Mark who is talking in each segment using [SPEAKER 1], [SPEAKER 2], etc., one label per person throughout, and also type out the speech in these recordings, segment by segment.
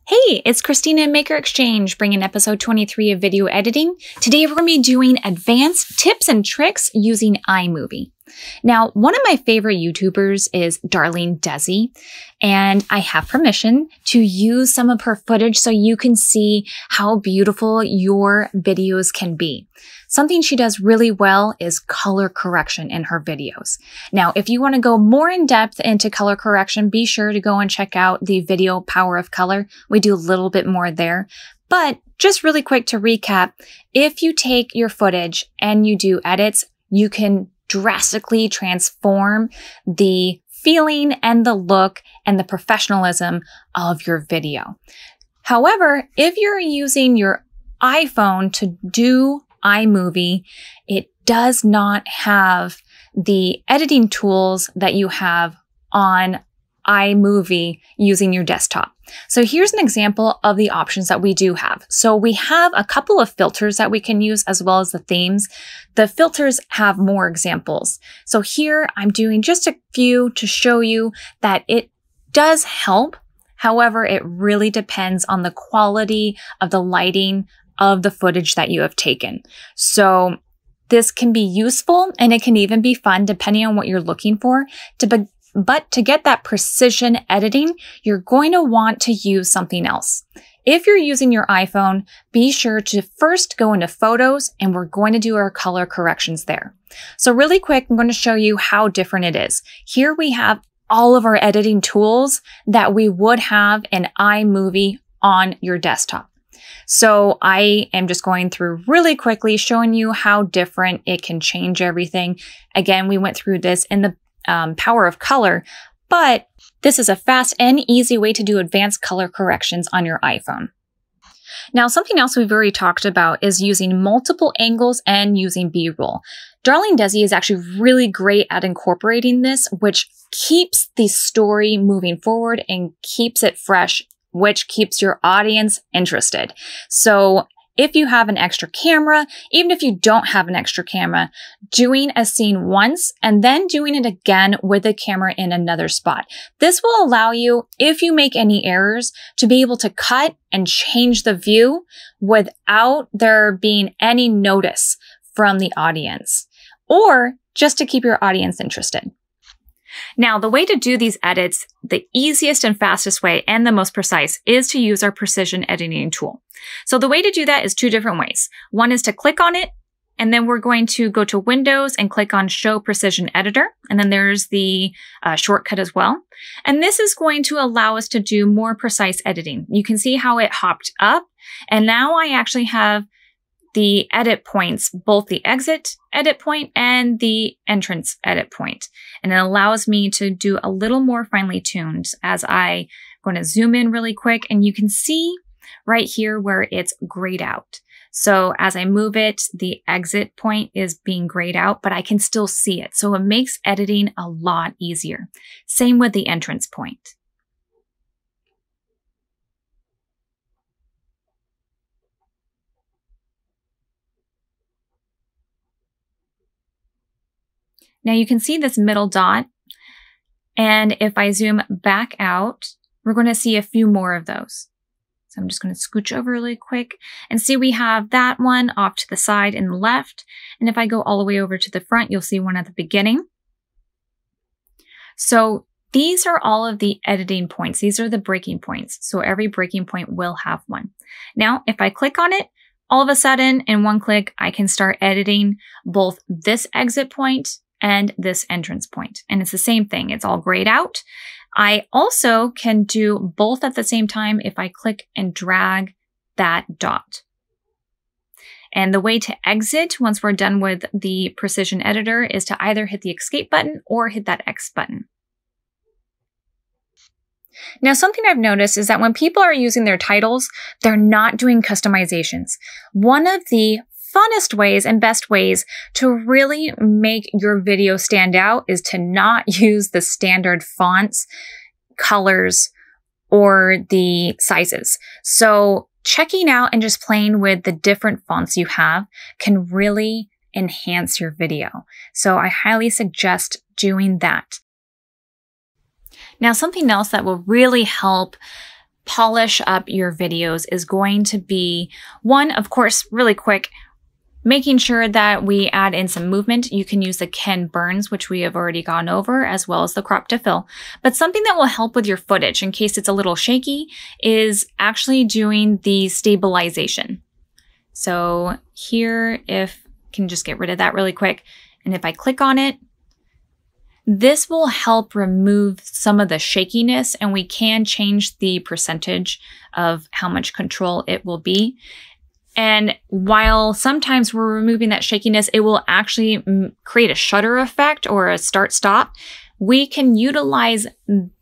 [SPEAKER 1] Hey, it's Kristina in Maker Exchange, bringing episode 23 of video editing. Today we're going to be doing advanced tips and tricks using iMovie. Now, one of my favorite YouTubers is Darling Desi, and I have permission to use some of her footage so you can see how beautiful your videos can be. Something she does really well is color correction in her videos. Now, if you want to go more in depth into color correction, be sure to go and check out the video Power of Color. We do a little bit more there. But just really quick to recap, if you take your footage and you do edits, you can drastically transform the feeling and the look and the professionalism of your video. However, if you're using your iPhone to do iMovie, it does not have the editing tools that you have on iMovie using your desktop. So here's an example of the options that we do have. So we have a couple of filters that we can use as well as the themes. The filters have more examples. So here I'm doing just a few to show you that it does help. However, it really depends on the quality of the lighting of the footage that you have taken. So this can be useful and it can even be fun depending on what you're looking for. But to get that precision editing, you're going to want to use something else. If you're using your iPhone, be sure to first go into Photos and we're going to do our color corrections there. So really quick, I'm going to show you how different it is. Here we have all of our editing tools that we would have in iMovie on your desktop. So I am just going through really quickly showing you how different it can change everything. Again, we went through this in the Power of Color, but this is a fast and easy way to do advanced color corrections on your iPhone. Now, something else we've already talked about is using multiple angles and using B-roll. Darling Desi is actually really great at incorporating this, which keeps the story moving forward and keeps it fresh, which keeps your audience interested. So if you have an extra camera, even if you don't have an extra camera, doing a scene once and then doing it again with the camera in another spot. This will allow you, if you make any errors, to be able to cut and change the view without there being any notice from the audience, or just to keep your audience interested. Now, the way to do these edits, the easiest and fastest way and the most precise is to use our precision editing tool. So the way to do that is two different ways. One is to click on it, and then we're going to go to Windows and click on Show Precision Editor. And then there's the shortcut as well. And this is going to allow us to do more precise editing. You can see how it hopped up. And now I actually have the edit points, both the exit edit point and the entrance edit point. And it allows me to do a little more finely tuned as I'm going to zoom in really quick, and you can see right here where it's grayed out. So as I move it, the exit point is being grayed out, but I can still see it. So it makes editing a lot easier. Same with the entrance point. Now you can see this middle dot, and if I zoom back out, we're going to see a few more of those. So I'm just going to scooch over really quick and see we have that one off to the side in the left. And if I go all the way over to the front, you'll see one at the beginning. So these are all of the editing points. These are the breaking points. So every breaking point will have one. Now, if I click on it, all of a sudden in one click, I can start editing both this exit point and this entrance point. And it's the same thing. It's all grayed out. I also can do both at the same time if I click and drag that dot. And the way to exit once we're done with the precision editor is to either hit the escape button or hit that X button. Now, something I've noticed is that when people are using their titles, they're not doing customizations. One of the funnest ways and best ways to really make your video stand out is to not use the standard fonts, colors, or the sizes. So checking out and just playing with the different fonts you have can really enhance your video. So I highly suggest doing that. Now, something else that will really help polish up your videos is going to be one, of course, really quick, making sure that we add in some movement. You can use the Ken Burns, which we have already gone over, as well as the crop to fill. But something that will help with your footage in case it's a little shaky is actually doing the stabilization. So here, if I can just get rid of that really quick. And if I click on it, this will help remove some of the shakiness, and we can change the percentage of how much control it will be. And while sometimes we're removing that shakiness, it will actually create a shutter effect or a start-stop. We can utilize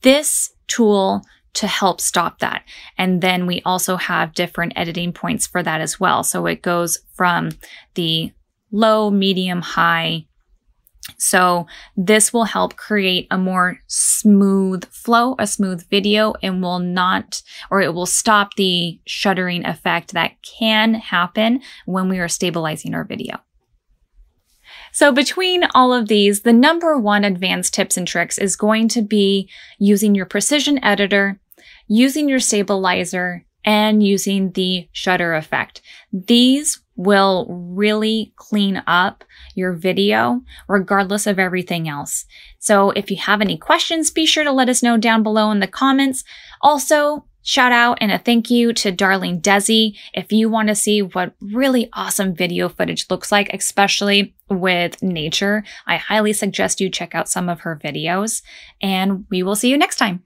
[SPEAKER 1] this tool to help stop that. And then we also have different editing points for that as well. So it goes from the low, medium, high. So this will help create a more smooth flow, a smooth video, and will not, or it will stop the shuttering effect that can happen when we are stabilizing our video. So between all of these, the number one advanced tips and tricks is going to be using your precision editor, using your stabilizer, and using the shutter effect. These will really clean up your video regardless of everything else. So if you have any questions, be sure to let us know down below in the comments. Also, shout out and a thank you to Darling Desi. If you want to see what really awesome video footage looks like, especially with nature, I highly suggest you check out some of her videos, and we will see you next time.